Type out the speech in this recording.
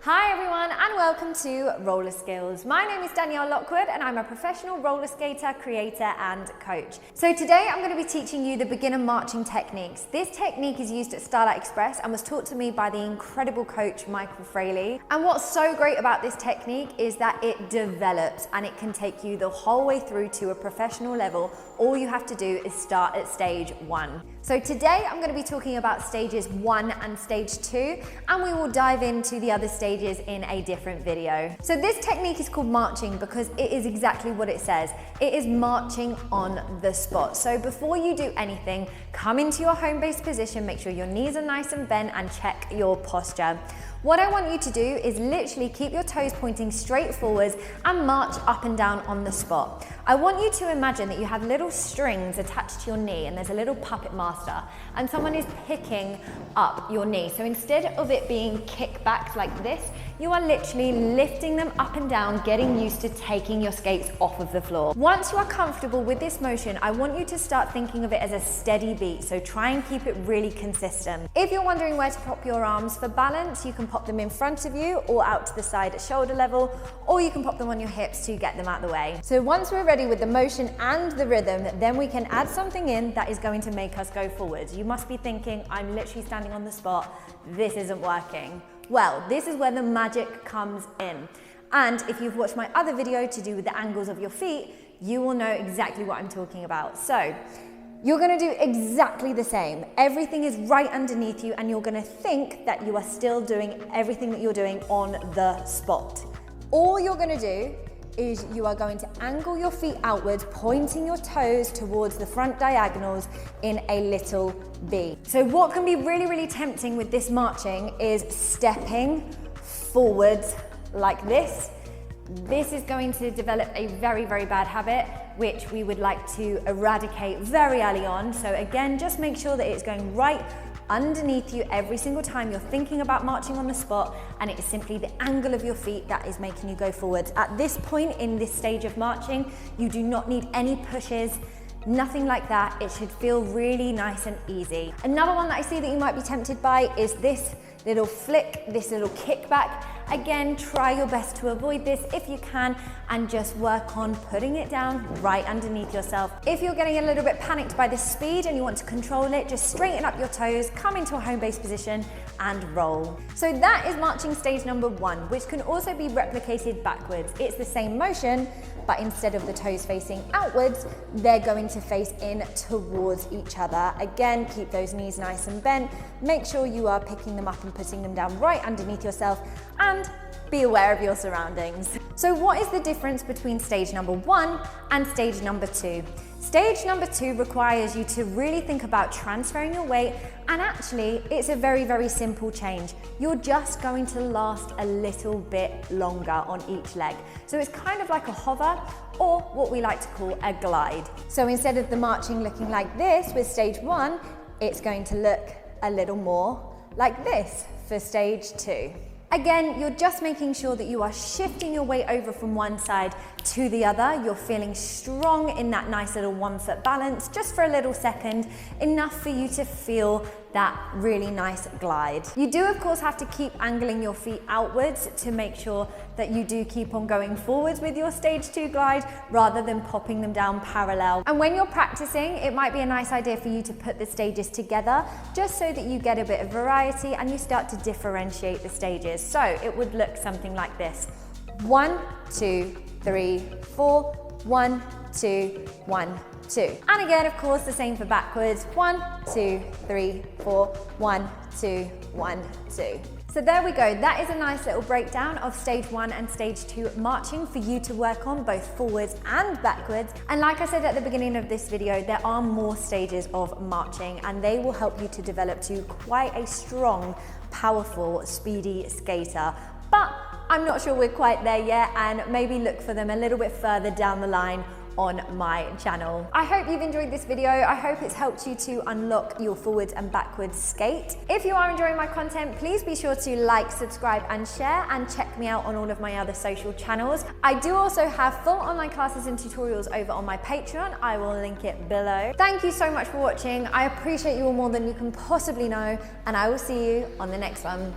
Hi everyone and welcome to RollerSkillz. My name is Danielle Lockwood and I'm a professional roller skater, creator and coach. So today I'm going to be teaching you the beginner marching techniques. This technique is used at Starlight Express and was taught to me by the incredible coach Michael Fraley. And what's so great about this technique is that it develops and it can take you the whole way through to a professional level. All you have to do is start at stage 1. So today I'm going to be talking about stages 1 and stage 2, and we will dive into the other stages in a different video. So this technique is called marching because it is exactly what it says. It is marching on the spot. So before you do anything, come into your home base position, make sure your knees are nice and bent and check your posture. What I want you to do is literally keep your toes pointing straight forwards and march up and down on the spot. I want you to imagine that you have little strings attached to your knee and there's a little puppet master and someone is picking up your knee. So instead of it being kickback like this, you are literally lifting them up and down, getting used to taking your skates off of the floor. Once you are comfortable with this motion, I want you to start thinking of it as a steady beat. So try and keep it really consistent. If you're wondering where to pop your arms for balance, you can pop them in front of you or out to the side at shoulder level, or you can pop them on your hips to get them out of the way. So once we're ready with the motion and the rhythm, then we can add something in that is going to make us go forwards. You must be thinking, I'm literally standing on the spot, this isn't working. Well, this is where the magic comes in. And if you've watched my other video to do with the angles of your feet, you will know exactly what I'm talking about. So you're going to do exactly the same. Everything is right underneath you and you're going to think that you are still doing everything that you're doing on the spot. All you're going to do is you are going to angle your feet outwards, pointing your toes towards the front diagonals in a little V. So what can be really, really tempting with this marching is stepping forwards like this. This is going to develop a very, very bad habit, which we would like to eradicate very early on. So again, just make sure that it's going right underneath you every single time you're thinking about marching on the spot, and it is simply the angle of your feet that is making you go forwards. At this point in this stage of marching, you do not need any pushes, nothing like that. It should feel really nice and easy. Another one that I see that you might be tempted by is this little flick, this little kickback. Again, try your best to avoid this if you can and just work on putting it down right underneath yourself. If you're getting a little bit panicked by the speed and you want to control it, just straighten up your toes, come into a home base position and roll. So that is marching stage number 1, which can also be replicated backwards. It's the same motion, but instead of the toes facing outwards, they're going to face in towards each other. Again, keep those knees nice and bent. Make sure you are picking them up and putting them down right underneath yourself, and be aware of your surroundings. So what is the difference between stage number 1 and stage number 2? Stage number 2 requires you to really think about transferring your weight, and actually it's a very, very simple change. You're just going to last a little bit longer on each leg. So it's kind of like a hover, or what we like to call a glide. So instead of the marching looking like this with stage 1, it's going to look a little more like this for stage 2. Again, you're just making sure that you are shifting your weight over from one side to the other. You're feeling strong in that nice little 1-foot balance just for a little second, enough for you to feel that really nice glide. You do of course have to keep angling your feet outwards to make sure that you do keep on going forwards with your stage 2 glide rather than popping them down parallel. And when you're practicing, it might be a nice idea for you to put the stages together just so that you get a bit of variety and you start to differentiate the stages. So it would look something like this. 1, 2, 3, 4, 1, 2, 1, 2. And again, of course, the same for backwards. 1, 2, 3, 4, 1, 2, 1, 2. So there we go. That is a nice little breakdown of stage 1 and stage 2 marching for you to work on both forwards and backwards. And like I said at the beginning of this video, there are more stages of marching and they will help you to develop to quite a strong, powerful, speedy skater. But I'm not sure we're quite there yet, and maybe look for them a little bit further down the line on my channel. I hope you've enjoyed this video. I hope it's helped you to unlock your forwards and backwards skate. If you are enjoying my content, please be sure to like, subscribe and share, and check me out on all of my other social channels. I do also have full online classes and tutorials over on my Patreon. I will link it below. Thank you so much for watching. I appreciate you all more than you can possibly know, and I will see you on the next one.